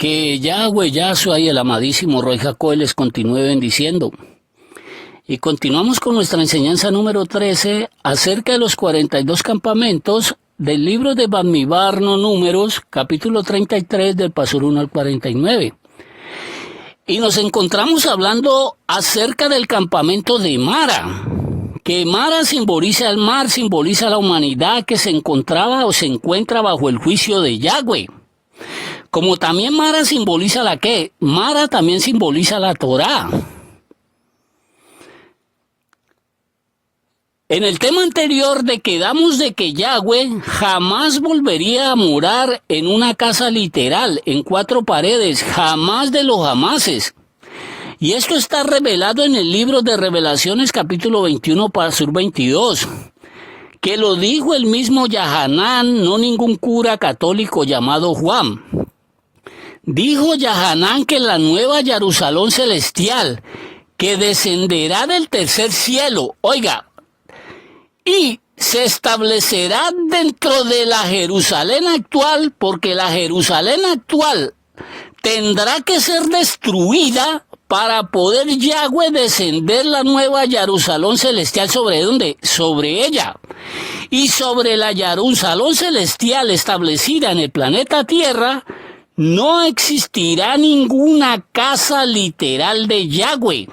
Que Yahweh, Yahshua y el amadísimo Roy Jacob les continúe bendiciendo. Y continuamos con nuestra enseñanza número 13 acerca de los 42 campamentos del libro de Bamidbar, no Números, capítulo 33, del pasur 1 al 49. Y nos encontramos hablando acerca del campamento de Mara, que Mara simboliza el mar, simboliza la humanidad que se encontraba o se encuentra bajo el juicio de Yahweh. Como también Mara simboliza la ¿qué? Mara también simboliza la Torá. En el tema anterior quedamos de que Yahweh jamás volvería a morar en una casa literal, en 4 paredes, jamás de los jamases. Y esto está revelado en el libro de Revelaciones, capítulo 21, pasur 22, que lo dijo el mismo Yahanán, no ningún cura católico llamado Juan. Dijo Yahanán que la nueva Jerusalén celestial, que descenderá del tercer cielo, oiga, y se establecerá dentro de la Jerusalén actual, porque la Jerusalén actual tendrá que ser destruida para poder Yahweh descender la nueva Jerusalén celestial. ¿Sobre dónde? Sobre ella. Y sobre la Jerusalén celestial establecida en el planeta Tierra, no existirá ninguna casa literal de Yahweh.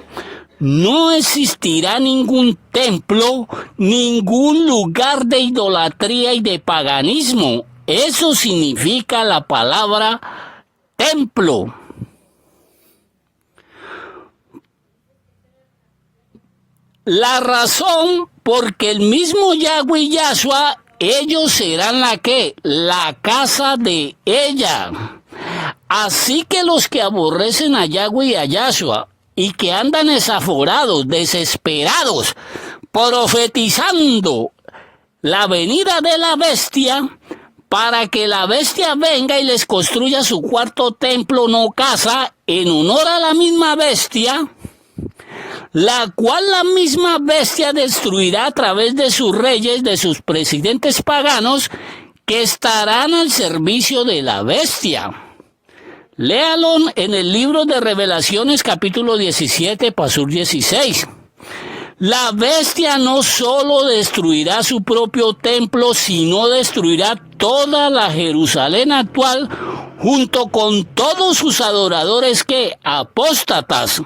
No existirá ningún templo, ningún lugar de idolatría y de paganismo. Eso significa la palabra templo. La razón, porque el mismo Yahweh y Yahshua, ellos serán la ¿qué? La casa de ella. Así que los que aborrecen a Yahweh y a Yahshua, y que andan desaforados, desesperados, profetizando la venida de la bestia, para que la bestia venga y les construya su cuarto templo, no casa, en honor a la misma bestia, la cual la misma bestia destruirá a través de sus reyes, de sus presidentes paganos, que estarán al servicio de la bestia. Léalo en el libro de Revelaciones, capítulo 17, pasur 16. La bestia no solo destruirá su propio templo, sino destruirá toda la Jerusalén actual, junto con todos sus adoradores que apóstatas.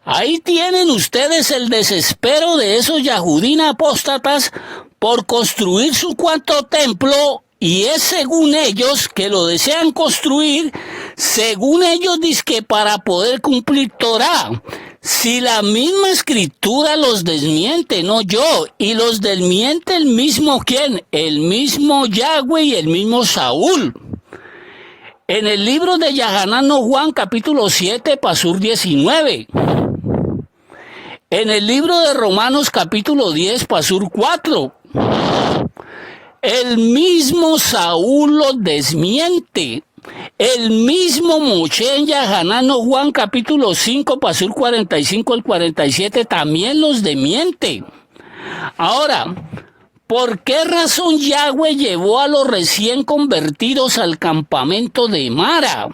Ahí tienen ustedes el desespero de esos Yahudín apóstatas por construir su cuarto templo. Y es según ellos que lo desean construir, según ellos dizque para poder cumplir Torá. Si la misma escritura los desmiente, no yo, y los desmiente el mismo ¿quién? El mismo Yahweh y el mismo Saúl. En el libro de Yahanán no Juan, capítulo 7, pasur 19. En el libro de Romanos, capítulo 10, pasur 4. El mismo Saúl los desmiente. El mismo Moshe en Yahanán no Juan, capítulo 5, pasur 45 al 47, también los desmiente. Ahora, ¿por qué razón Yahweh llevó a los recién convertidos al campamento de Mara?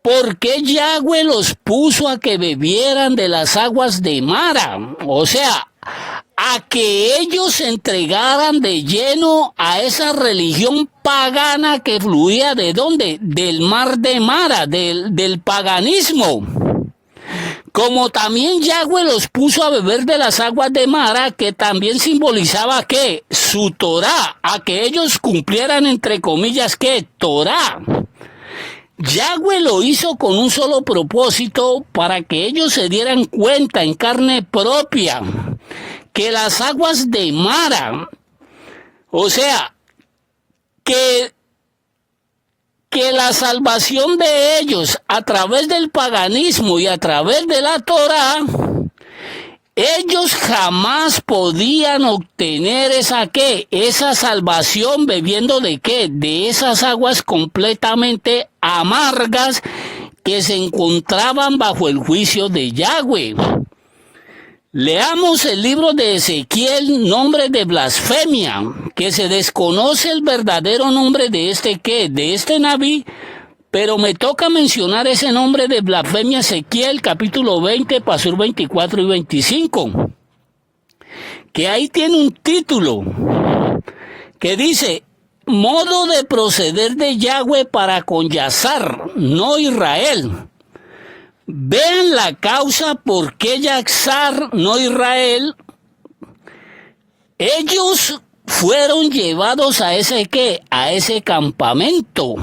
¿Por qué Yahweh los puso a que bebieran de las aguas de Mara? O sea, a que ellos se entregaran de lleno a esa religión pagana que fluía ¿de dónde? Del mar de Mara, del paganismo. Como también Yahweh los puso a beber de las aguas de Mara, que también simbolizaba ¿qué? Su Torá, a que ellos cumplieran entre comillas ¿qué? Torá. Yahweh lo hizo con un solo propósito, para que ellos se dieran cuenta en carne propia que las aguas de Mara, o sea, que la salvación de ellos a través del paganismo y a través de la Torá, ellos jamás podían obtener esa salvación bebiendo ¿de qué? De esas aguas completamente amargas que se encontraban bajo el juicio de Yahweh. Leamos el libro de Ezequiel, nombre de blasfemia, que se desconoce el verdadero nombre de este Naví, pero me toca mencionar ese nombre de blasfemia, Ezequiel, capítulo 20, pasur 24 y 25, que ahí tiene un título que dice: modo de proceder de Yahweh para con Yazar, no Israel. Vean la causa por qué Yazar, no Israel. Ellos fueron llevados a ese campamento.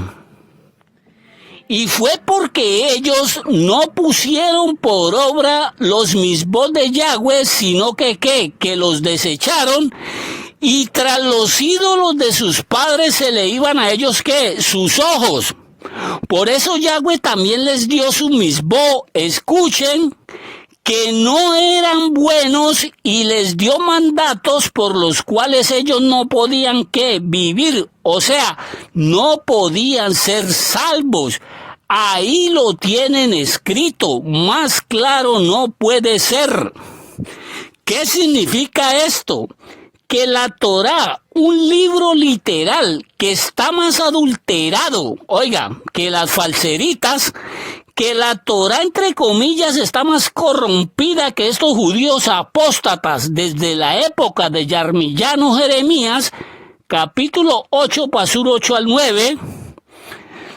Y fue porque ellos no pusieron por obra los misbos de Yahweh, sino que los desecharon, y tras los ídolos de sus padres se le iban a ellos sus ojos. Por eso Yahweh también les dio su misbó, escuchen, que no eran buenos, y les dio mandatos por los cuales ellos no podían vivir, o sea, no podían ser salvos. Ahí lo tienen escrito, más claro no puede ser. ¿Qué significa esto? Que la Torá, un libro literal que está más adulterado, oiga, que las falseritas, que la Torá, entre comillas, está más corrompida que estos judíos apóstatas desde la época de Yarmillano Jeremías, capítulo 8, pasur 8 al 9,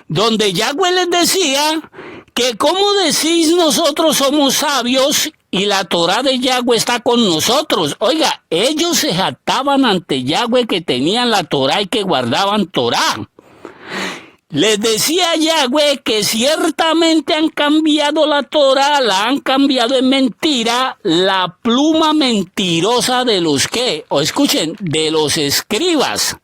donde Yahweh les decía que cómo decís nosotros somos sabios y la Torá de Yahweh está con nosotros. Oiga, ellos se jactaban ante Yahweh que tenían la Torá y que guardaban Torá. Les decía Yahweh que ciertamente han cambiado la Torá, la han cambiado en mentira, la pluma mentirosa de los escuchen, de los escribas.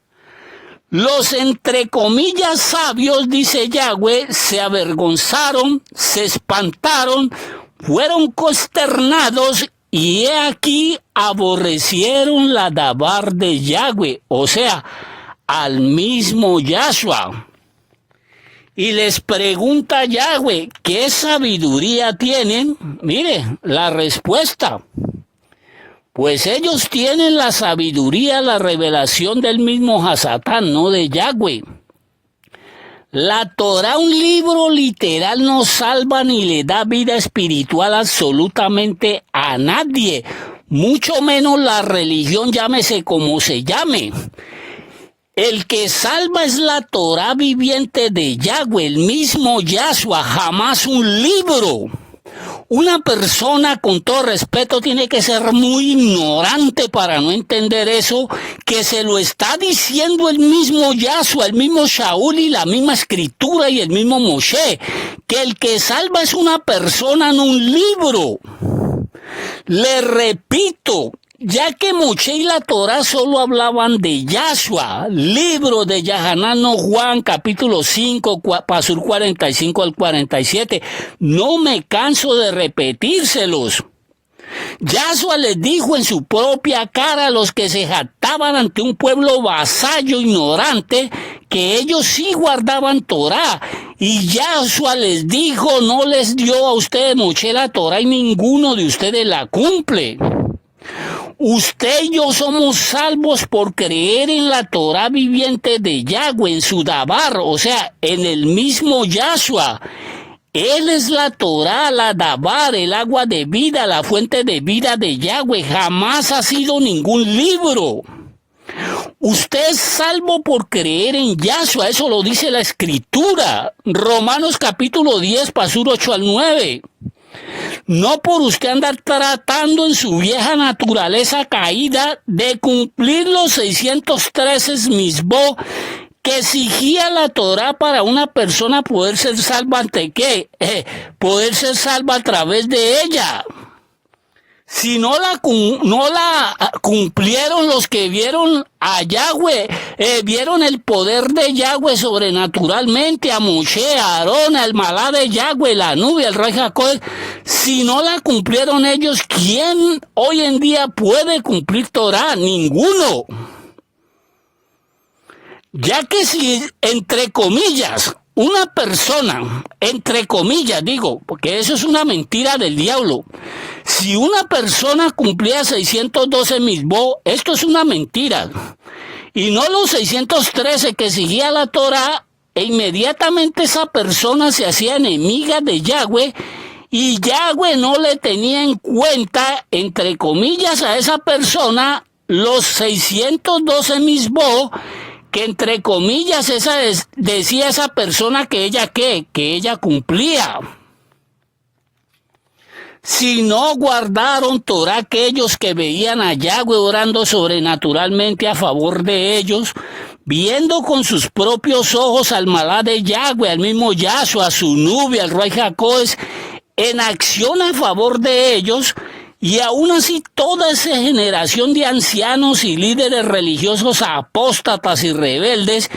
Los entre comillas sabios, dice Yahweh, se avergonzaron, se espantaron, fueron consternados, y he aquí aborrecieron la dabar de Yahweh, o sea, al mismo Yahshua. Y les pregunta Yahweh, ¿qué sabiduría tienen? Mire, la respuesta. Pues ellos tienen la sabiduría, la revelación del mismo Hasatán, no de Yahweh. La Torá, un libro literal, no salva ni le da vida espiritual absolutamente a nadie, mucho menos la religión, llámese como se llame. El que salva es la Torá viviente de Yahweh, el mismo Yahshua, jamás un libro. Una persona, con todo respeto, tiene que ser muy ignorante para no entender eso, que se lo está diciendo el mismo Yahshua, el mismo Shaul y la misma escritura y el mismo Moshe, que el que salva es una persona, no un libro. Le repito, ya que Moshe y la Torá solo hablaban de Yahshua, libro de Yahanan no Juan, capítulo 5, pasur 45 al 47, no me canso de repetírselos. Yahshua les dijo en su propia cara a los que se jactaban ante un pueblo vasallo ignorante que ellos sí guardaban Torá, y Yahshua les dijo: no les dio a ustedes Moshe la Torá y ninguno de ustedes la cumple. Usted y yo somos salvos por creer en la Torá viviente de Yahweh, en su Dabar, o sea, en el mismo Yahshua. Él es la Torá, la Dabar, el agua de vida, la fuente de vida de Yahweh. Jamás ha sido ningún libro. Usted es salvo por creer en Yahshua, eso lo dice la Escritura. Romanos capítulo 10, pasur 8 al 9. No por usted andar tratando en su vieja naturaleza caída de cumplir los 613 misbó que exigía la Torá para una persona poder ser salva ante poder ser salva a través de ella. Si no la cumplieron los que vieron a Yahweh, vieron el poder de Yahweh sobrenaturalmente, a Moshe, a Aarón, al Malá de Yahweh, la nube, el rey Jacob. Si no la cumplieron ellos, ¿quién hoy en día puede cumplir Torá? Ninguno. Ya que si, entre comillas, una persona, entre comillas digo, porque eso es una mentira del diablo, Si una persona cumplía 612 mitzvot, esto es una mentira, y no los 613 que seguía la Torá, e inmediatamente esa persona se hacía enemiga de Yahweh, y Yahweh no le tenía en cuenta, entre comillas, a esa persona los 612 mitzvot, que entre comillas decía esa persona que ella cumplía. Si no guardaron Torá aquellos que veían a Yahweh orando sobrenaturalmente a favor de ellos, viendo con sus propios ojos al malá de Yahweh, al mismo Yahshua, a su nube, al Ruach HaKodesh, en acción a favor de ellos, y aún así toda esa generación de ancianos y líderes religiosos apóstatas y rebeldes,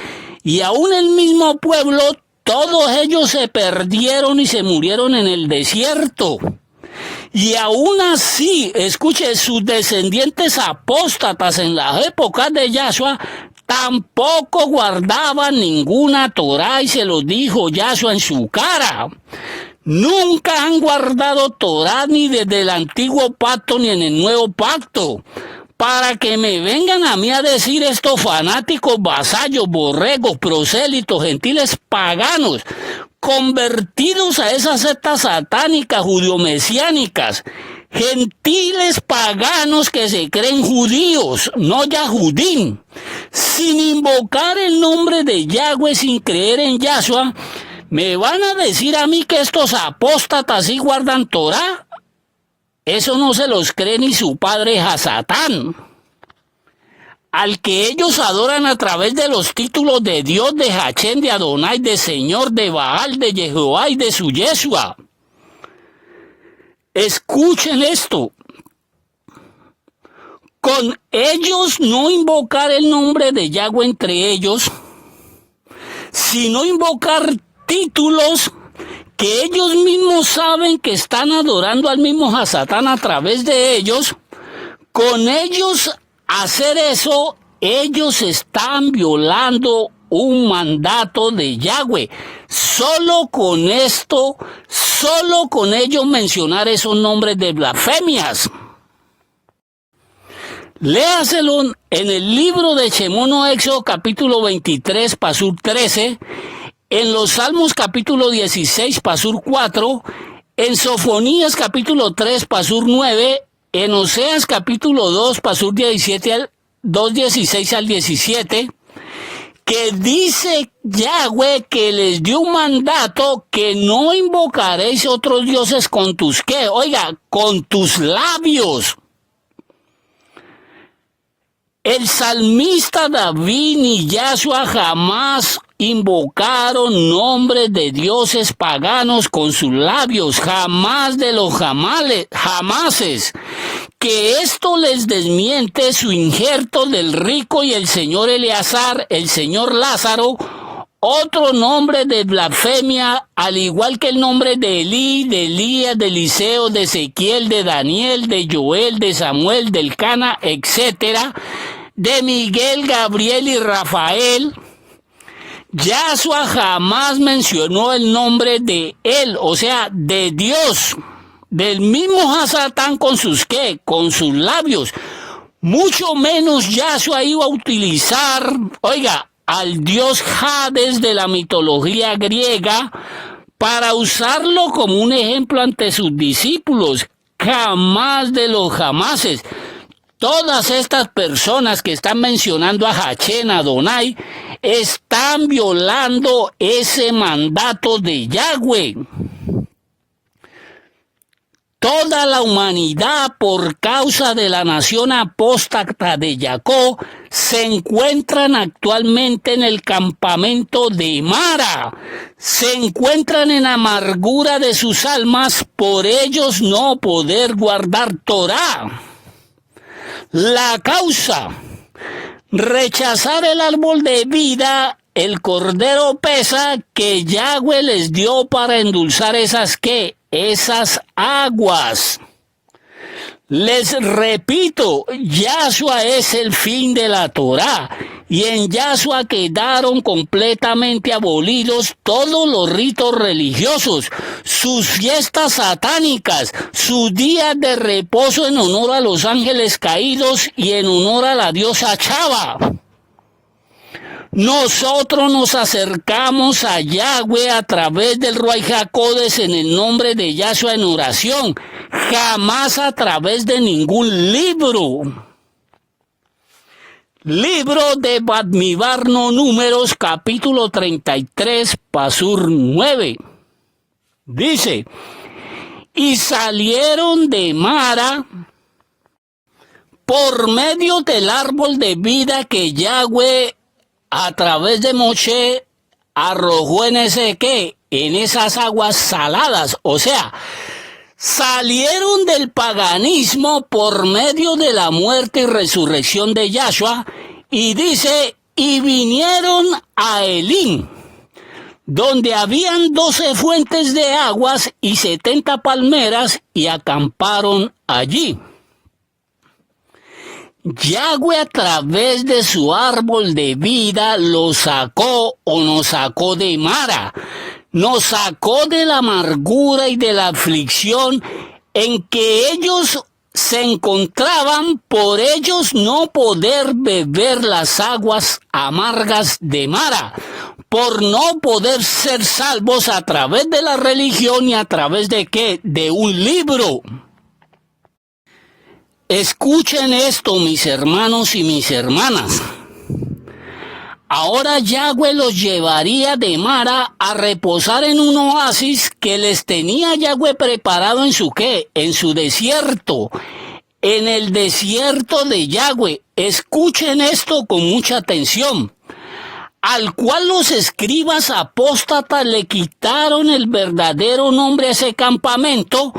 y aún el mismo pueblo, todos ellos se perdieron y se murieron en el desierto. Y aún así, escuche, sus descendientes apóstatas en las épocas de Yahshua tampoco guardaban ninguna Torá, y se lo dijo Yahshua en su cara. Nunca han guardado Torá ni desde el antiguo pacto ni en el nuevo pacto. Para que me vengan a mí a decir estos fanáticos, vasallos, borregos, prosélitos, gentiles paganos, convertidos a esas sectas satánicas judio-mesiánicas, gentiles paganos que se creen judíos, no Yahudim, sin invocar el nombre de Yahweh, sin creer en Yahshua, ¿me van a decir a mí que estos apóstatas sí guardan Torá? Eso no se los cree ni su padre Hasatán, al que ellos adoran a través de los títulos de Dios, de Hachem, de Adonai, de Señor, de Baal, de Jehová y de su Yeshua. Escuchen esto. Con ellos no invocar el nombre de Yahweh entre ellos, sino invocar títulos que ellos mismos saben que están adorando al mismo Hasatán a través de ellos. Con ellos hacer eso, ellos están violando un mandato de Yahweh. Solo con esto, solo con ellos mencionar esos nombres de blasfemias. Léaselo en el libro de Shemot o Éxodo capítulo 23, pasur 13, en los Salmos capítulo 16, pasur 4, en Sofonías capítulo 3, pasur 9, en Oseas capítulo 2, pasur 2:16 al 17, que dice Yahweh que les dio un mandato que no invocaréis otros dioses con tus ¿qué? Oiga, con tus labios. El salmista David ni Yahshua jamás invocaron nombres de dioses paganos con sus labios, jamás de los jamases. Que esto les desmiente su injerto del rico y el señor Eleazar, el señor Lázaro, otro nombre de blasfemia, al igual que el nombre de Elí, de Elías, de Eliseo, de Ezequiel, de Daniel, de Joel, de Samuel, del Cana, etcétera, de Miguel, Gabriel y Rafael. Yahshua jamás mencionó el nombre de él, o sea, de Dios, del mismo Hasatán con sus ¿qué? Con sus labios. Mucho menos Yahshua iba a utilizar, oiga, al dios Hades de la mitología griega para usarlo como un ejemplo ante sus discípulos. Jamás de los jamases. Todas estas personas que están mencionando a Hachem, Adonai, están violando ese mandato de Yahweh. Toda la humanidad, por causa de la nación apóstata de Jacob, se encuentran actualmente en el campamento de Mara. Se encuentran en amargura de sus almas por ellos no poder guardar Torá. La causa: rechazar el árbol de vida, el cordero pesa que Yahweh les dio para endulzar esas ¿qué? Esas aguas. Les repito, Yahshua es el fin de la Torá, y en Yahshua quedaron completamente abolidos todos los ritos religiosos, sus fiestas satánicas, sus días de reposo en honor a los ángeles caídos y en honor a la diosa Chava. Nosotros nos acercamos a Yahweh a través del Ruach HaKodesh en el nombre de Yahshua en oración, jamás a través de ningún libro. Libro de Bamidbar no Números, capítulo 33, Pasur 9. Dice, y salieron de Mara por medio del árbol de vida que Yahweh a través de Moshe arrojó en en esas aguas saladas, o sea, salieron del paganismo por medio de la muerte y resurrección de Yahshua, y dice, y vinieron a Elim, donde habían 12 fuentes de aguas y 70 palmeras, y acamparon allí. Yahweh a través de su árbol de vida lo sacó o nos sacó de Mara, nos sacó de la amargura y de la aflicción en que ellos se encontraban por ellos no poder beber las aguas amargas de Mara, por no poder ser salvos a través de la religión y a través de ¿qué? De un libro. Escuchen esto, mis hermanos y mis hermanas. Ahora Yahweh los llevaría de Mara a reposar en un oasis que les tenía Yahweh preparado en su ¿qué? En su desierto, en el desierto de Yahweh. Escuchen esto con mucha atención. Al cual los escribas apóstatas le quitaron el verdadero nombre a ese campamento,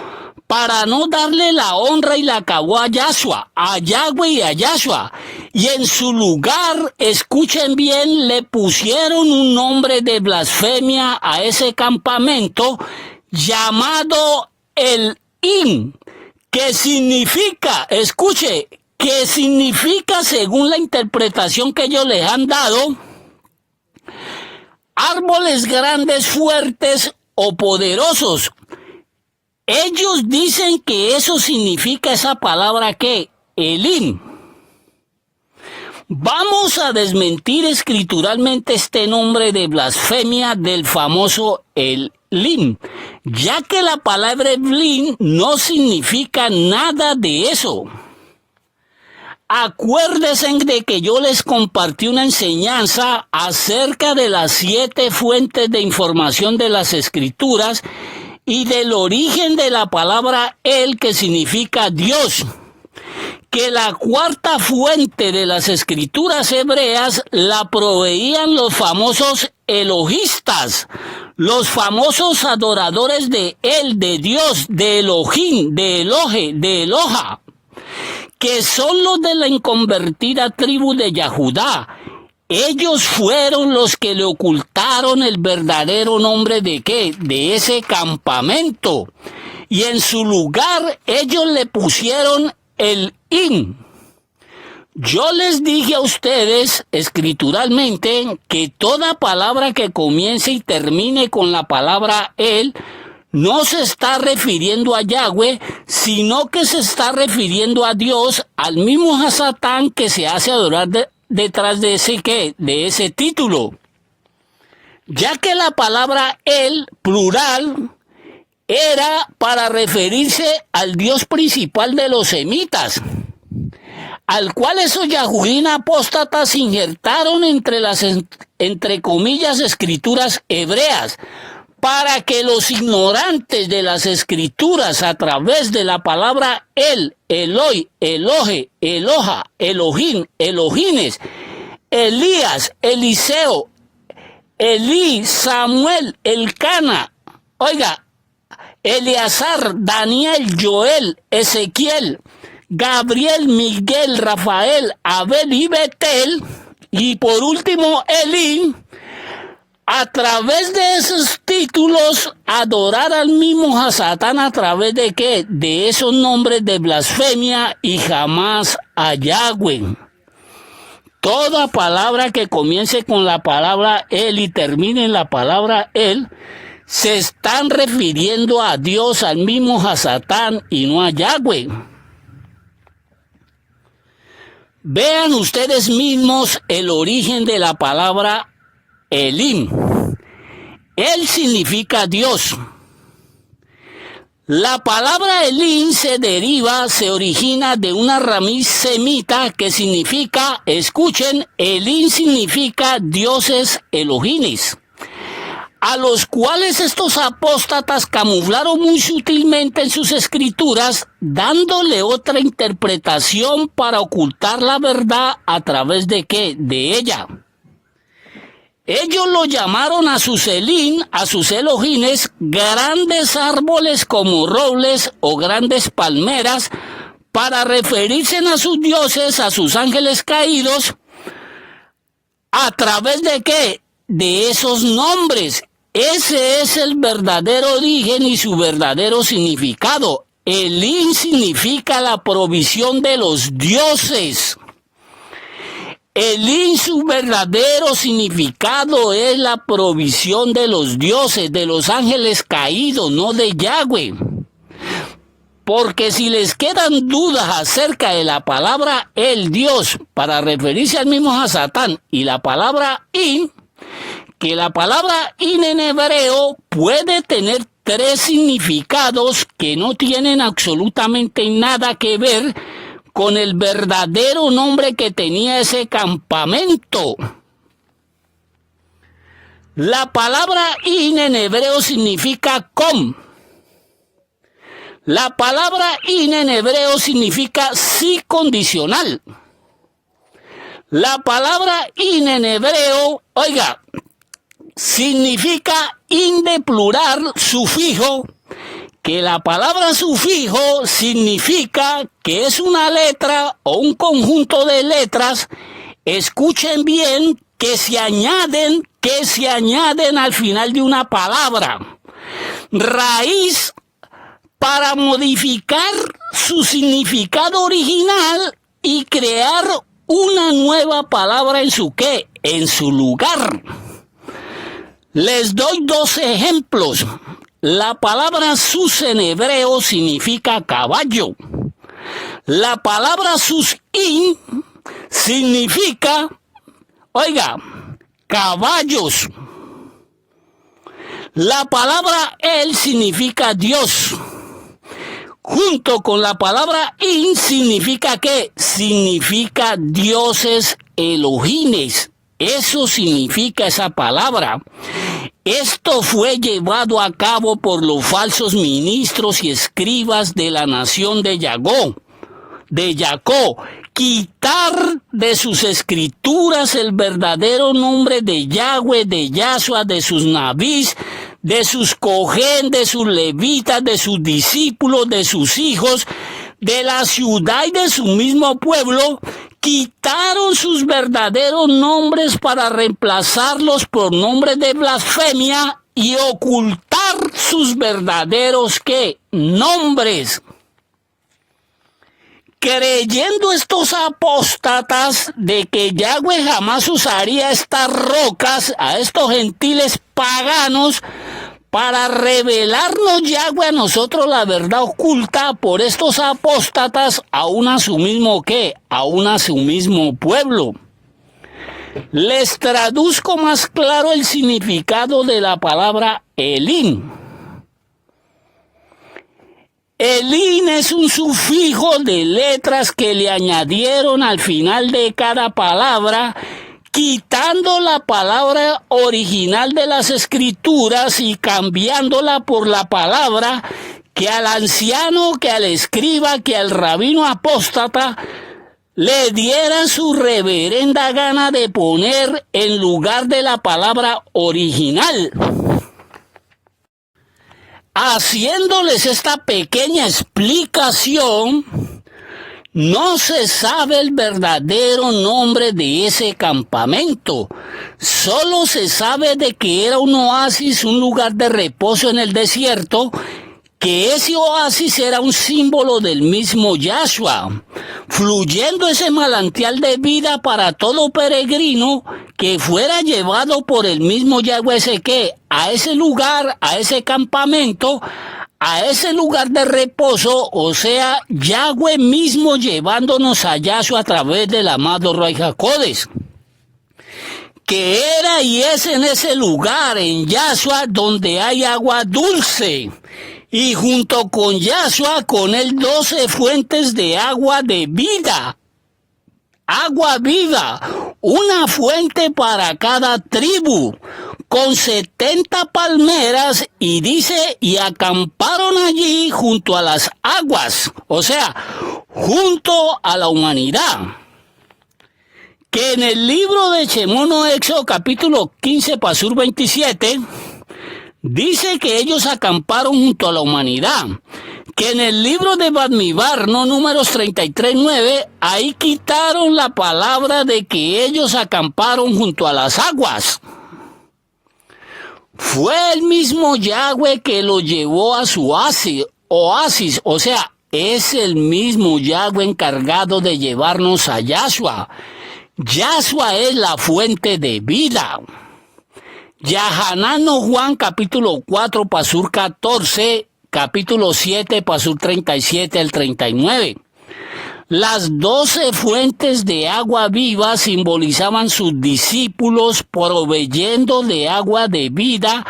para no darle la honra y la cabó a Yahshua, a Yahweh y a Yahshua. Y en su lugar, escuchen bien, le pusieron un nombre de blasfemia a ese campamento llamado el Im, que significa, escuche, que significa, según la interpretación que ellos les han dado, árboles grandes, fuertes o poderosos. Ellos dicen que eso significa esa palabra que, Elim. Vamos a desmentir escrituralmente este nombre de blasfemia del famoso Elim, ya que la palabra Elim no significa nada de eso. Acuérdense de que yo les compartí una enseñanza acerca de las 7 fuentes de información de las Escrituras y del origen de la palabra El, que significa Dios, que la cuarta fuente de las Escrituras hebreas la proveían los famosos elohistas, los famosos adoradores de El, de Dios, de Elohim, de Elohe, de Eloha, que son los de la inconvertida tribu de Yahudá. Ellos fueron los que le ocultaron el verdadero nombre de ¿qué? De ese campamento. Y en su lugar ellos le pusieron el Im. Yo les dije a ustedes escrituralmente que toda palabra que comience y termine con la palabra El no se está refiriendo a Yahweh, sino que se está refiriendo a Dios, al mismo Hasatán que se hace adorar detrás de ese ¿qué? De ese título. Ya que la palabra El, plural, era para referirse al Dios principal de los semitas, al cual esos Yahudim apóstatas injertaron entre las, entre comillas, escrituras hebreas, para que los ignorantes de las escrituras a través de la palabra El, Eloi, Elohe, Eloha, Elohim, Elohines, Elías, Eliseo, Elí, Samuel, Elcana, oiga, Eleazar, Daniel, Joel, Ezequiel, Gabriel, Miguel, Rafael, Abel y Betel, y por último Elí, A través de esos títulos, adorar al mismo a Satán, ¿a través de qué? De esos nombres de blasfemia, y jamás a Yahweh. Toda palabra que comience con la palabra él y termine en la palabra él, se están refiriendo a Dios, al mismo a Satán, y no a Yahweh. Vean ustedes mismos el origen de la palabra Elim. Él significa Dios. La palabra Elim se origina de una raíz semita que significa, escuchen, Elim significa dioses Elohines, a los cuales estos apóstatas camuflaron muy sutilmente en sus escrituras, dándole otra interpretación para ocultar la verdad. ¿A través de qué? De ella. Ellos lo llamaron a sus Elim, a sus Elohines, grandes árboles como robles o grandes palmeras, para referirse a sus dioses, a sus ángeles caídos. ¿A través de qué? De esos nombres. Ese es el verdadero origen y su verdadero significado. Elim significa la provisión de los dioses. Elim, su verdadero significado es la provisión de los dioses, de los ángeles caídos, no de Yahweh. Porque si les quedan dudas acerca de la palabra el Dios para referirse al mismo a Satán, y la palabra in, que la palabra in en hebreo puede tener tres significados que no tienen absolutamente nada que ver con el verdadero nombre que tenía ese campamento. La palabra in en hebreo significa com. La palabra in en hebreo significa sí condicional. La palabra in en hebreo, oiga, significa in de plural sufijo, que la palabra sufijo significa que es una letra o un conjunto de letras, escuchen bien, que se añaden al final de una palabra. Raíz para modificar su significado original y crear una nueva palabra en su qué, en su lugar. Les doy dos ejemplos. La palabra sus en hebreo significa caballo. La palabra sus-in significa, oiga, caballos. La palabra el significa Dios. Junto con la palabra in significa ¿qué? Significa dioses Elohines. Eso significa esa palabra. Esto fue llevado a cabo por los falsos ministros y escribas de la nación de Jacob, quitar de sus escrituras el verdadero nombre de Yahweh, de Yahshua, de sus nabís, de sus cohen, de sus levitas, de sus discípulos, de sus hijos, de la ciudad y de su mismo pueblo. Quitaron sus verdaderos nombres para reemplazarlos por nombres de blasfemia y ocultar sus verdaderos ¿qué? Nombres. Creyendo estos apóstatas de que Yahweh jamás usaría estas rocas a estos gentiles paganos para revelarnos Yahweh a nosotros la verdad oculta por estos apóstatas, aún a su mismo ¿qué? Aún a su mismo pueblo. Les traduzco más claro el significado de la palabra Elim. Elim es un sufijo de letras que le añadieron al final de cada palabra, quitando la palabra original de las escrituras y cambiándola por la palabra que al anciano, que al escriba, que al rabino apóstata le diera su reverenda gana de poner en lugar de la palabra original. Haciéndoles esta pequeña explicación, No se sabe el verdadero nombre de ese campamento. Solo se sabe de que era un oasis, un lugar de reposo en el desierto, que ese oasis era un símbolo del mismo Yahshua, fluyendo ese manantial de vida para todo peregrino que fuera llevado por el mismo Yahweh Ezequiel a ese lugar, a ese campamento, a ese lugar de reposo, o sea, Yahweh mismo llevándonos a Yahshua a través del amado Ruach HaKodesh, que era y es en ese lugar, en Yahshua, donde hay agua dulce. Y junto con Yahshua, con él 12 fuentes de agua de vida. Agua viva, una fuente para cada tribu, con 70 palmeras, y dice, y acamparon allí junto a las aguas, o sea, junto a la humanidad. Que en el libro de Shemot Éxodo, capítulo 15, pasur 27, dice que ellos acamparon junto a la humanidad. Que en el libro de Bamidbar, no Números 33:9, ahí quitaron la palabra de que ellos acamparon junto a las aguas. Fue el mismo Yahweh que lo llevó a su oasis, o sea, es el mismo Yahweh encargado de llevarnos a Yahshua. Yahshua es la fuente de vida. Yahanan Juan, capítulo 4, pasur 14, capítulo 7, pasur 37 al 39. Las 12 fuentes de agua viva simbolizaban sus discípulos proveyendo de agua de vida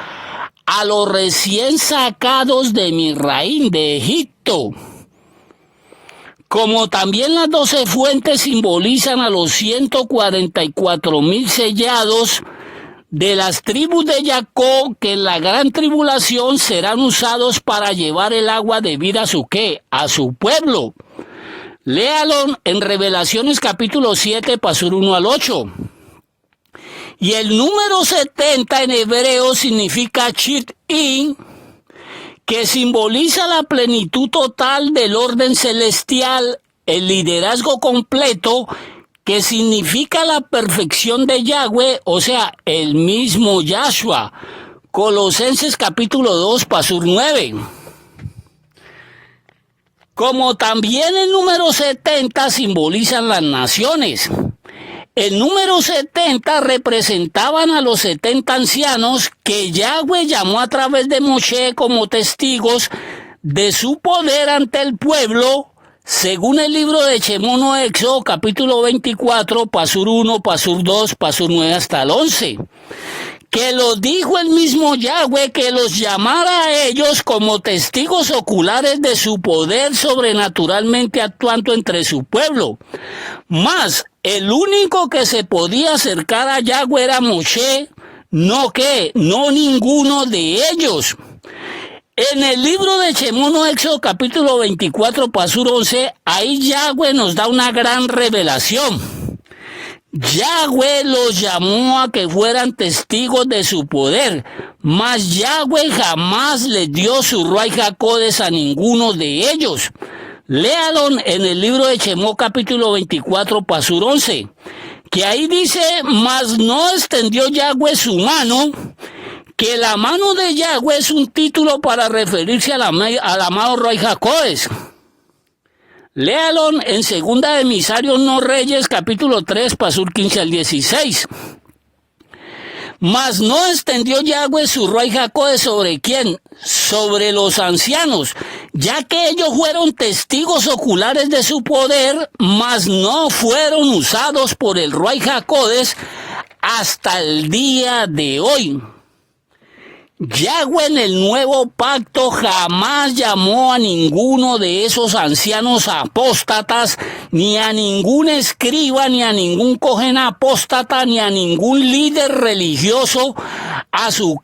a los recién sacados de Misraín, de Egipto. Como también las 12 fuentes simbolizan a los 144,000 sellados de las tribus de Jacob, que en la gran tribulación serán usados para llevar el agua de vida a su ¿qué? A su pueblo. Léalo en Revelaciones capítulo 7, pasur 1 al 8. Y el número 70 en hebreo significa Chit-In, que simboliza la plenitud total del orden celestial, el liderazgo completo, que significa la perfección de Yahweh, o sea, el mismo Yahshua. Colosenses capítulo 2, pasur 9. Como también el número 70 simbolizan las naciones. El número 70 representaban a los 70 ancianos que Yahweh llamó a través de Moshe como testigos de su poder ante el pueblo, según el libro de Shemot Éxodo, capítulo 24, pasur 1, pasur 2, pasur 9 hasta el 11. Que lo dijo el mismo Yahweh, que los llamara a ellos como testigos oculares de su poder sobrenaturalmente actuando entre su pueblo. Mas el único que se podía acercar a Yahweh era Moshe, no ninguno de ellos. En el libro de Shemot Éxodo, capítulo 24, pasur 11, ahí Yahweh nos da una gran revelación. Yahweh los llamó a que fueran testigos de su poder, mas Yahweh jamás les dio su Ruach HaKodesh a ninguno de ellos. Léalo en el libro de Shemot, capítulo 24, pasur 11, que ahí dice, mas no extendió Yahweh su mano, que la mano de Yahweh es un título para referirse al amado Ruach HaKodesh. Léalo en segunda de Emisarios no Reyes, capítulo 3, pasur 15 al 16. Mas no extendió Yahweh su Ruach HaKodesh ¿sobre quién? Sobre los ancianos, ya que ellos fueron testigos oculares de su poder, mas no fueron usados por el Ruach HaKodesh hasta el día de hoy. Yahweh en el nuevo pacto jamás llamó a ninguno de esos ancianos apóstatas, ni a ningún escriba, ni a ningún cohen apóstata, ni a ningún líder religioso, a su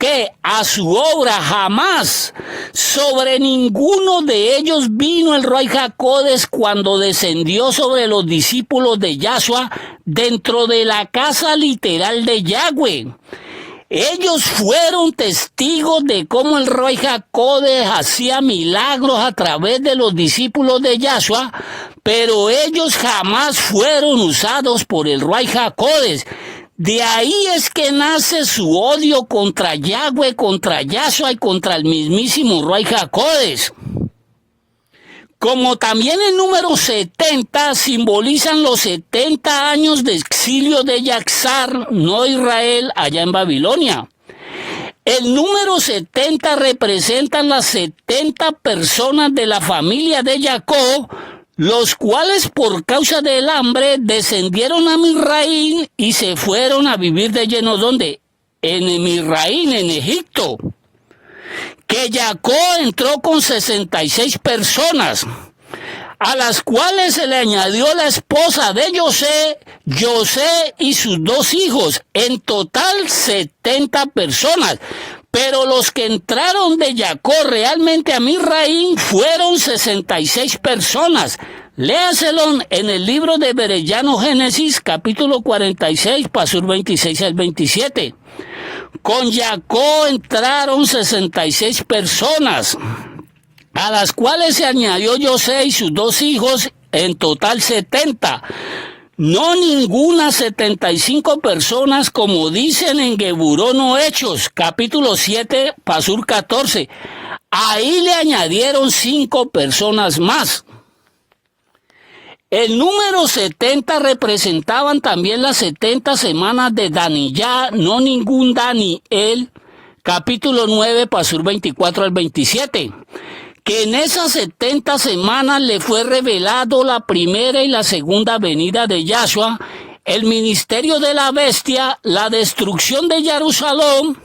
obra, jamás. Sobre ninguno de ellos vino el Ruach HaKodesh cuando descendió sobre los discípulos de Yahshua dentro de la casa literal de Yahweh. Ellos fueron testigos de cómo el Ruach HaKodesh hacía milagros a través de los discípulos de Yahshua, pero ellos jamás fueron usados por el Ruach HaKodesh. De ahí es que nace su odio contra Yahweh, contra Yahshua y contra el mismísimo Ruach HaKodesh. Como también el número 70 simbolizan los 70 años de exilio de Yaxar, no Israel, allá en Babilonia. El número 70 representa las 70 personas de la familia de Jacob, los cuales por causa del hambre descendieron a Misraín y se fueron a vivir de lleno, ¿dónde? En Misraín, en Egipto. Que Jacob entró con 66 personas, a las cuales se le añadió la esposa de José y sus 2 hijos, en total 70 personas. Pero los que entraron de Jacob realmente a Misraín fueron 66 personas. Léaselo en el libro de Berellano Génesis, capítulo 46, pasur 26 al 27. Con Jacob entraron 66 personas, a las cuales se añadió José y sus 2 hijos, en total 70. No ninguna 75 personas, como dicen en Geburón o Hechos, capítulo 7, pasur 14. Ahí le añadieron 5 personas más. El número 70 representaban también las 70 semanas de Daniyah, no ningún Daniel, capítulo 9, pasur 24 al 27. Que en esas 70 semanas le fue revelado la primera y la segunda venida de Yahshua, el ministerio de la bestia, la destrucción de Jerusalén,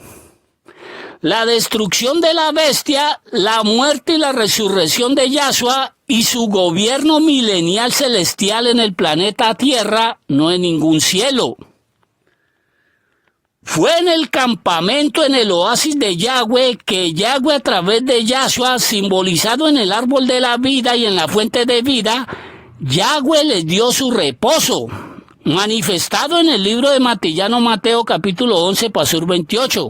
la destrucción de la bestia, la muerte y la resurrección de Yahshua y su gobierno milenial celestial en el planeta Tierra, no en ningún cielo. Fue en el campamento, en el oasis de Yahweh, que Yahweh a través de Yahshua, simbolizado en el árbol de la vida y en la fuente de vida, Yahweh les dio su reposo, manifestado en el libro de Mateo capítulo 11, pasur 28.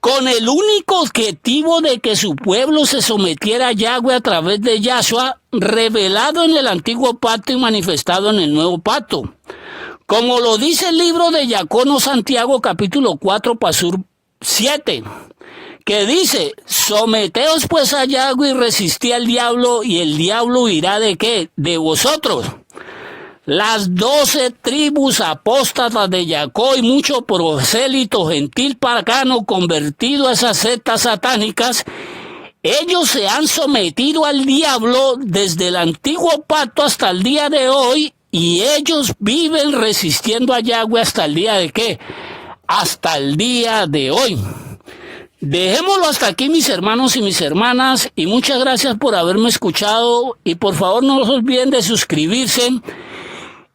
Con el único objetivo de que su pueblo se sometiera a Yahweh a través de Yahshua, revelado en el antiguo pacto y manifestado en el nuevo pacto. Como lo dice el libro de Yacono Santiago, capítulo 4, pasur 7, que dice: someteos pues a Yahweh y resistí al diablo, y el diablo huirá ¿de qué? De vosotros. Las 12 tribus apóstatas de Jacob y mucho prosélito gentil pagano convertido a esas sectas satánicas, ellos se han sometido al diablo desde el antiguo pacto hasta el día de hoy, y ellos viven resistiendo a Yahweh hasta el día de ¿qué? Hasta el día de hoy. Dejémoslo hasta aquí, mis hermanos y mis hermanas, y muchas gracias por haberme escuchado, y por favor no se olviden de suscribirse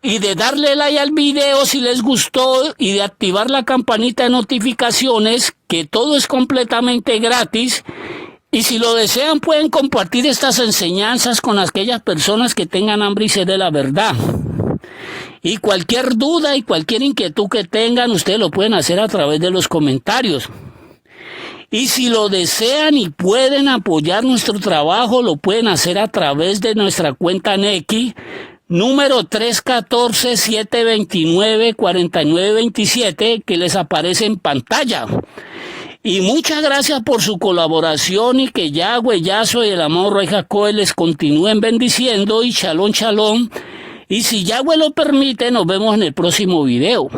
y de darle like al video si les gustó y de activar la campanita de notificaciones, que todo es completamente gratis. Y si lo desean pueden compartir estas enseñanzas con aquellas personas que tengan hambre y sed de la verdad. Y cualquier duda y cualquier inquietud que tengan, ustedes lo pueden hacer a través de los comentarios. Y si lo desean y pueden apoyar nuestro trabajo, lo pueden hacer a través de nuestra cuenta Nequi, número 314-729-4927, que les aparece en pantalla. Y muchas gracias por su colaboración, y que Yahweh, Yahshua y el amor Ruach HaKodesh les continúen bendiciendo, y shalom, shalom. Y si Yahweh lo permite, nos vemos en el próximo video.